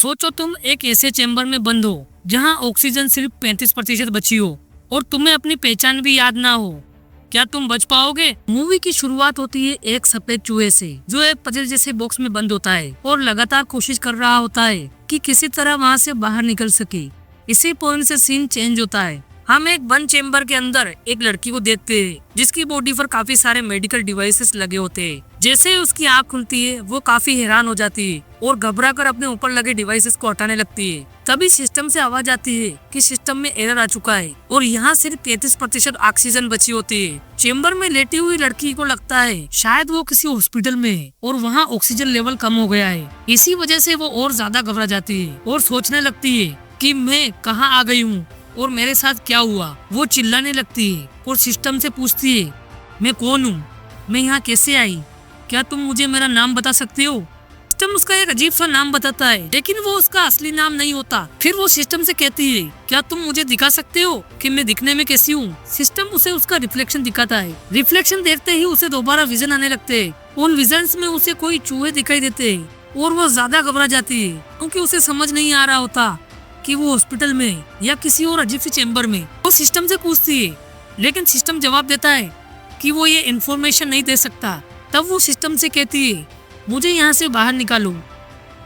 सोचो तुम एक ऐसे चेंबर में बंद हो जहां ऑक्सीजन सिर्फ 35% बची हो और तुम्हें अपनी पहचान भी याद ना हो। क्या तुम बच पाओगे? मूवी की शुरुआत होती है एक सफेद चूहे से जो एक पजल जैसे बॉक्स में बंद होता है और लगातार कोशिश कर रहा होता है कि किसी तरह वहां से बाहर निकल सके। इसी पॉइंट से सीन चेंज होता है। हम एक बंद चेंबर के अंदर एक लड़की को देखते हैं जिसकी बॉडी पर काफी सारे मेडिकल डिवाइसेस लगे होते हैं। जैसे ही उसकी आंख खुलती है वो काफी हैरान हो जाती है और घबरा कर अपने ऊपर लगे डिवाइसेस को हटाने लगती है। तभी सिस्टम से आवाज आती है कि सिस्टम में एरर आ चुका है और यहाँ सिर्फ 33% ऑक्सीजन बची होती है। चेंबर में लेटी हुई लड़की को लगता है शायद वो किसी हॉस्पिटल में है और वहाँ ऑक्सीजन लेवल कम हो गया है। इसी वजह से वो और ज्यादा घबरा जाती है और सोचने लगती है कि मैं कहाँ आ गई हूँ और मेरे साथ क्या हुआ। वो चिल्लाने लगती है और सिस्टम से पूछती है, मैं कौन हूँ, मैं यहाँ कैसे आई, क्या तुम मुझे मेरा नाम बता सकते हो? सिस्टम उसका एक अजीब सा नाम बताता है लेकिन वो उसका असली नाम नहीं होता। फिर वो सिस्टम से कहती है, क्या तुम मुझे दिखा सकते हो कि मैं दिखने में कैसी हूँ? सिस्टम उसे उसका रिफ्लेक्शन दिखाता है। रिफ्लेक्शन देखते ही उसे दोबारा विजन आने लगते हैं। उन विजन्स में उसे कोई चूहे दिखाई देते हैं और वो ज्यादा घबरा जाती है क्योंकि उसे समझ नहीं आ रहा होता कि वो हॉस्पिटल में या किसी और अजीब सी चेंबर में। वो सिस्टम से पूछती है लेकिन सिस्टम जवाब देता है कि वो ये इन्फॉर्मेशन नहीं दे सकता। तब वो सिस्टम से कहती है, मुझे यहाँ से बाहर निकालो।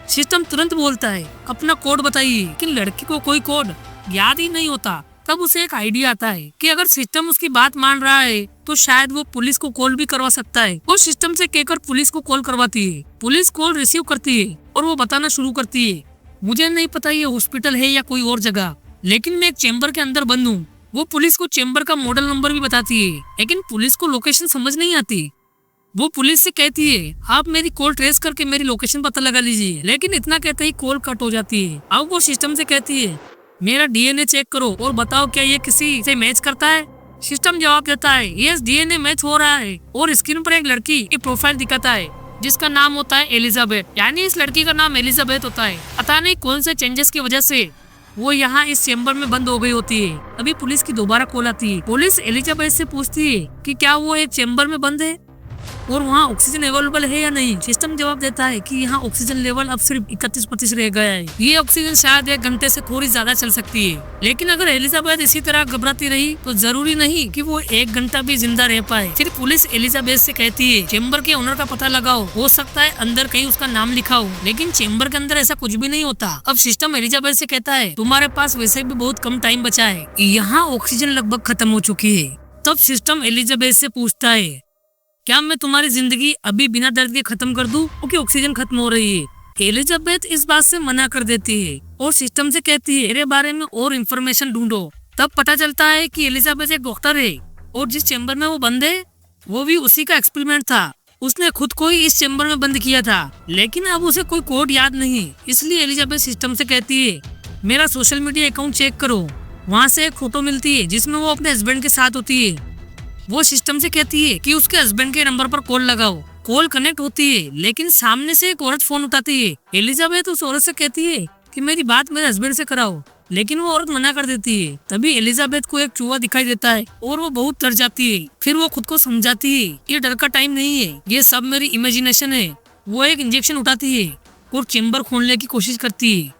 सिस्टम तुरंत बोलता है, अपना कोड बताइए। लेकिन लड़की को कोई कोड याद ही नहीं होता। तब उसे एक आइडिया आता है कि अगर सिस्टम उसकी बात मान रहा है तो शायद वो पुलिस को कॉल भी करवा सकता है। वो सिस्टम से कहकर पुलिस को कॉल करवाती है। पुलिस कॉल रिसीव करती है और वो बताना शुरू करती है, मुझे नहीं पता ये हॉस्पिटल है या कोई और जगह, लेकिन मैं एक चेंबर के अंदर बंद हूँ। वो पुलिस को चेंबर का मॉडल नंबर भी बताती है लेकिन पुलिस को लोकेशन समझ नहीं आती। वो पुलिस से कहती है, आप मेरी कॉल ट्रेस करके मेरी लोकेशन पता लगा लीजिए। लेकिन इतना कहते ही कॉल कट हो जाती है। अब वो सिस्टम से कहती है, मेरा डीएनए चेक करो और बताओ क्या ये किसी से मैच करता है। सिस्टम जवाब देता है, यस डीएनए मैच हो रहा है और स्क्रीन पर एक लड़की की प्रोफाइल दिखाता है जिसका नाम होता है एलिजाबेथ। यानी इस लड़की का नाम एलिजाबेथ होता है। पता नहीं कौन से चेंजेस की वजह से वो यहाँ इस चेंबर में बंद हो गई होती है। अभी पुलिस की दोबारा कॉल आती है। पुलिस एलिजाबेथ से पूछती है कि क्या वो एक चेंबर में बंद है और वहाँ ऑक्सीजन अवेलेबल है या नहीं। सिस्टम जवाब देता है कि यहाँ ऑक्सीजन लेवल अब सिर्फ 31% रह गया है। ये ऑक्सीजन शायद 1 घंटे से थोड़ी ज्यादा चल सकती है। लेकिन अगर एलिजाबेथ इसी तरह घबराती रही तो जरूरी नहीं कि वो 1 घंटा भी जिंदा रह पाए। फिर पुलिस एलिजाबेथ से कहती है, चेंबर के ओनर का पता लगाओ, हो सकता है अंदर कहीं उसका नाम लिखा हो। लेकिन चेंबर के अंदर ऐसा कुछ भी नहीं होता। अब सिस्टम एलिजाबेथ से कहता है, तुम्हारे पास वैसे भी बहुत कम टाइम बचा है, यहाँ ऑक्सीजन लगभग खत्म हो चुकी है। तब सिस्टम एलिजाबेथ से पूछता है, क्या मैं तुम्हारी जिंदगी अभी बिना दर्द के खत्म कर दूं क्योंकि ऑक्सीजन खत्म हो रही है। एलिजाबेथ इस बात से मना कर देती है और सिस्टम से कहती है, मेरे बारे में और इन्फॉर्मेशन ढूंढो। तब पता चलता है कि एलिजाबेथ एक डॉक्टर है और जिस चेंबर में वो बंद है वो भी उसी का एक्सपेरिमेंट था। उसने खुद को ही इस चेंबर में बंद किया था लेकिन अब उसे कोई कोड याद नहीं। इसलिए एलिजाबेथ सिस्टम से कहती है, मेरा सोशल मीडिया अकाउंट चेक करो। वहाँ से एक फोटो मिलती है जिसमें वो अपने हस्बैंड के साथ होती है। वो सिस्टम से कहती है कि उसके हस्बैंड के नंबर पर कॉल लगाओ। कॉल कनेक्ट होती है लेकिन सामने से एक औरत फोन उठाती है। एलिजाबेथ उस औरत से कहती है कि मेरी बात मेरे हस्बैंड से कराओ, लेकिन वो औरत मना कर देती है। तभी एलिजाबेथ को एक चूहा दिखाई देता है और वो बहुत डर जाती है। फिर वो खुद को समझाती है, ये डर का टाइम नहीं है, ये सब मेरी इमेजिनेशन है। वो एक इंजेक्शन उठाती है और चेंबर खोलने की कोशिश करती है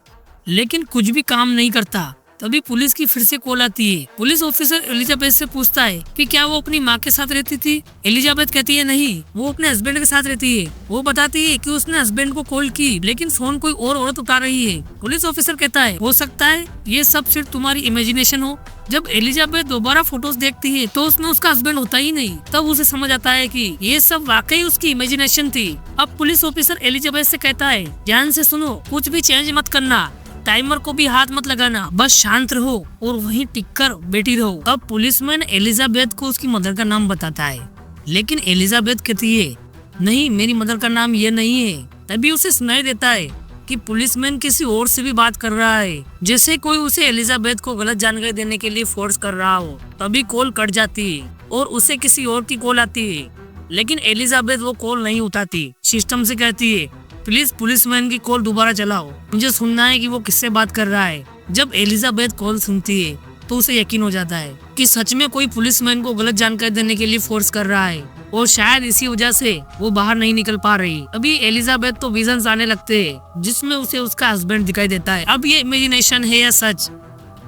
लेकिन कुछ भी काम नहीं करता। तभी पुलिस की फिर से कॉल आती है। पुलिस ऑफिसर एलिजाबेथ से पूछता है कि क्या वो अपनी माँ के साथ रहती थी। एलिजाबेथ कहती है, नहीं, वो अपने हस्बैंड के साथ रहती है। वो बताती है कि उसने हस्बैंड को कॉल की लेकिन फोन कोई और औरत उठा रही है। पुलिस ऑफिसर कहता है, हो सकता है ये सब सिर्फ तुम्हारी इमेजिनेशन हो। जब एलिजाबेथ दोबारा फोटोज देखती है तो उसमें उसका हस्बैंड होता ही नहीं। तब उसे समझ आता है कि ये सब वाकई उसकी इमेजिनेशन थी। अब पुलिस ऑफिसर एलिजाबेथ से कहता है, ध्यान से सुनो, कुछ भी चेंज मत करना, टाइमर को भी हाथ मत लगाना, बस शांत रहो और वहीं टिक कर बैठी रहो। अब पुलिसमैन एलिजाबेथ को उसकी मदर का नाम बताता है लेकिन एलिजाबेथ कहती है, नहीं, मेरी मदर का नाम ये नहीं है। तभी उसे सुनाई देता है कि पुलिसमैन किसी और से भी बात कर रहा है, जैसे कोई उसे एलिजाबेथ को गलत जानकारी देने के लिए फोर्स कर रहा हो। तभी कॉल कट जाती है और उसे किसी और की कॉल आती है लेकिन एलिजाबेथ वो कॉल नहीं उठाती। सिस्टम से कहती है, प्लीज पुलिसमैन की कॉल दोबारा चलाओ, मुझे सुनना है कि वो किससे बात कर रहा है। जब एलिजाबेथ कॉल सुनती है तो उसे यकीन हो जाता है कि सच में कोई पुलिसमैन को गलत जानकारी देने के लिए फोर्स कर रहा है और शायद इसी वजह से वो बाहर नहीं निकल पा रही। अभी एलिजाबेथ तो विजन्स आने लगते हैं जिसमें उसे उसका हस्बैंड दिखाई देता है। अब ये इमेजिनेशन है या सच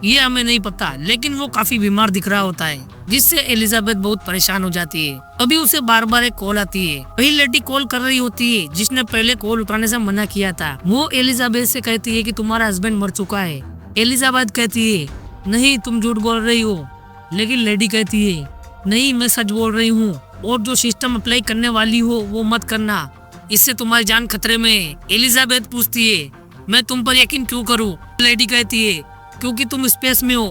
ये हमें नहीं पता, लेकिन वो काफी बीमार दिख रहा होता है जिससे एलिजाबेथ बहुत परेशान हो जाती है। अभी उसे बार बार एक कॉल आती है। वही लेडी कॉल कर रही होती है जिसने पहले कॉल उठाने से मना किया था। वो एलिजाबेथ से कहती है कि तुम्हारा हस्बैंड मर चुका है। एलिजाबेथ कहती है नहीं तुम झूठ बोल रही हो, लेकिन लेडी कहती है नहीं मैं सच बोल रही हूँ और जो सिस्टम अप्लाई करने वाली हो वो मत करना, इससे तुम्हारी जान खतरे में है। एलिजाबेथ पूछती है मैं तुम पर यकीन क्यों करूँ? लेडी कहती है क्योंकि तुम स्पेस में हो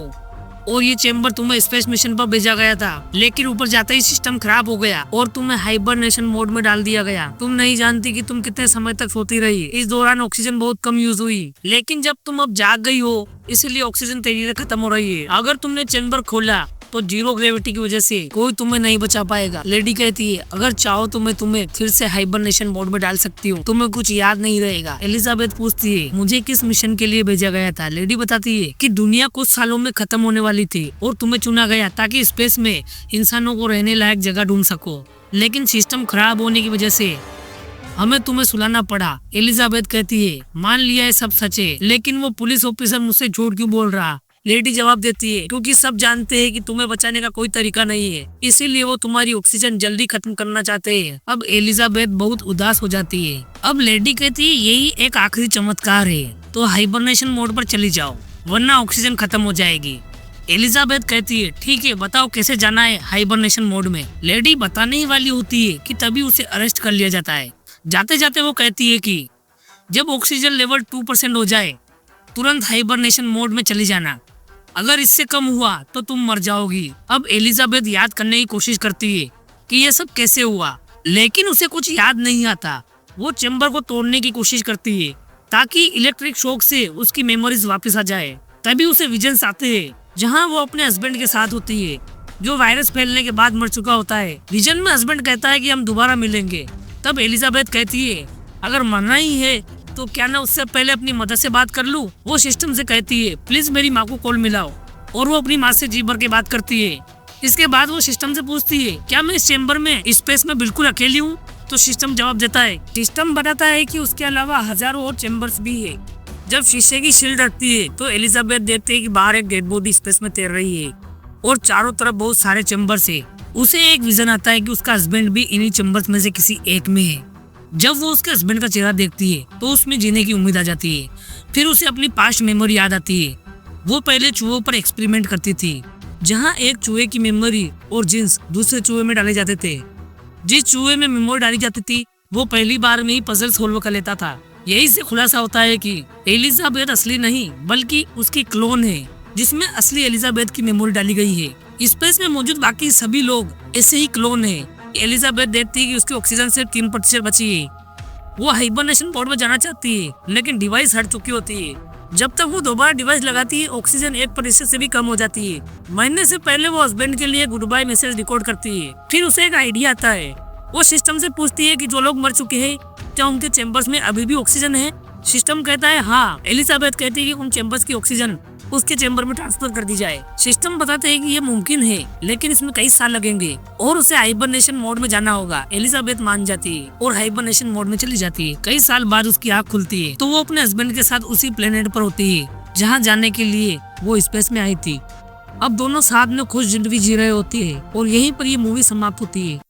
और ये चेम्बर तुम्हें स्पेस मिशन पर भेजा गया था, लेकिन ऊपर जाते ही सिस्टम खराब हो गया और तुम्हें हाइबरनेशन मोड में डाल दिया गया। तुम नहीं जानती कि तुम कितने समय तक सोती रही। इस दौरान ऑक्सीजन बहुत कम यूज हुई, लेकिन जब तुम अब जाग गई हो इसलिए ऑक्सीजन तेजी से खत्म हो रही है। अगर तुमने चेम्बर खोला तो जीरो ग्रेविटी की वजह से कोई तुम्हें नहीं बचा पाएगा। लेडी कहती है अगर चाहो तो मैं तुम्हें फिर से हाइबरनेशन मोड में डाल सकती हूँ, तुम्हें कुछ याद नहीं रहेगा। एलिजाबेथ पूछती है मुझे किस मिशन के लिए भेजा गया था? लेडी बताती है कि दुनिया कुछ सालों में खत्म होने वाली थी और तुम्हें चुना गया ताकि स्पेस में इंसानों को रहने लायक जगह ढूंढ सको, लेकिन सिस्टम खराब होने की वजह से हमें तुम्हें सुलाना पड़ा। एलिजाबेथ कहती है मान लिया है सब सच है, लेकिन वो पुलिस ऑफिसर मुझसे झूठ क्यों बोल रहा? लेडी जवाब देती है क्योंकि सब जानते हैं कि तुम्हें बचाने का कोई तरीका नहीं है, इसीलिए वो तुम्हारी ऑक्सीजन जल्दी खत्म करना चाहते हैं। अब एलिजाबेथ बहुत उदास हो जाती है। अब लेडी कहती है यही एक आखिरी चमत्कार है, तो हाइबरनेशन मोड पर चली जाओ वरना ऑक्सीजन खत्म हो जाएगी। एलिजाबेथ कहती है ठीक है बताओ कैसे जाना है हाइबरनेशन मोड में। लेडी बताने ही वाली होती है कि तभी उसे अरेस्ट कर लिया जाता है। जाते जाते वो कहती है कि जब ऑक्सीजन लेवल 2% हो जाए तुरंत हाइबरनेशन मोड में चली जाना, अगर इससे कम हुआ तो तुम मर जाओगी। अब एलिजाबेथ याद करने की कोशिश करती है कि यह सब कैसे हुआ, लेकिन उसे कुछ याद नहीं आता। वो चेम्बर को तोड़ने की कोशिश करती है ताकि इलेक्ट्रिक शॉक से उसकी मेमोरीज वापस आ जाए। तभी उसे विजन्स आते हैं जहां वो अपने हस्बैंड के साथ होती है जो वायरस फैलने के बाद मर चुका होता है। विजन में हस्बैंड कहता है कि हम दोबारा मिलेंगे। तब एलिजाबेथ कहती है अगर मरना ही है तो क्या ना उससे पहले अपनी मदर से बात कर लूं? वो सिस्टम से कहती है प्लीज मेरी माँ को कॉल मिलाओ और वो अपनी माँ से जी भर के बात करती है। इसके बाद वो सिस्टम से पूछती है क्या मैं इस चेम्बर में स्पेस में बिल्कुल अकेली हूँ? तो सिस्टम जवाब देता है। सिस्टम बताता है कि उसके अलावा हजारों और चेम्बर्स भी है। जब शीशे की शील्ड हटती है तो एलिजाबेथ देखती है कि बाहर एक डेड बॉडी स्पेस में तैर रही है और चारों तरफ बहुत सारे चेम्बर्स है। उसे एक विजन आता है कि उसका हस्बैंड भी इन्हीं चेम्बर्स में से किसी एक में है। जब वो उसके हस्बैंड का चेहरा देखती है तो उसमें जीने की उम्मीद आ जाती है। फिर उसे अपनी पास्ट मेमोरी याद आती है। वो पहले चूहों पर एक्सपेरिमेंट करती थी जहां एक चूहे की मेमोरी और जीन्स दूसरे चूहे में डाले जाते थे। जिस चूहे में मेमोरी डाली जाती थी वो पहली बार में ही पजल सोल्व कर लेता था। यही से खुलासा होता है कि एलिजाबेथ असली नहीं बल्कि उसकी क्लोन है जिसमें असली एलिजाबेथ की मेमोरी डाली गई है। स्पेस में मौजूद बाकी सभी लोग ऐसे ही क्लोन है। एलिजाबेथ देखती है कि उसकी ऑक्सीजन सिर्फ 3% बची है। वो हाइबरनेशन मोड में जाना चाहती है लेकिन डिवाइस हट चुकी होती है। जब तक वो दोबारा डिवाइस लगाती है ऑक्सीजन 1% से भी कम हो जाती है। मरने से पहले वो हस्बैंड के लिए गुड बाय मैसेज रिकॉर्ड करती है। फिर उसे एक आइडिया आता है। वो सिस्टम से पूछती है कि जो लोग मर चुके हैं क्या उनके चेम्बर्स में अभी भी ऑक्सीजन है? सिस्टम कहता है हाँ। एलिजाबेथ कहती है कि उन चेम्बर्स की ऑक्सीजन उसके चेम्बर में ट्रांसफर कर दी जाए। सिस्टम बताते हैं कि ये मुमकिन है लेकिन इसमें कई साल लगेंगे और उसे हाइबरनेशन मोड में जाना होगा। एलिजाबेथ मान जाती है और हाइबरनेशन मोड में चली जाती है। कई साल बाद उसकी आँख खुलती है तो वो अपने हस्बैंड के साथ उसी प्लेनेट पर होती है जहाँ जाने के लिए वो स्पेस में आई थी। अब दोनों साथ में खुश जिंदगी जी रहे होती है और यहीं पर ये मूवी समाप्त होती है।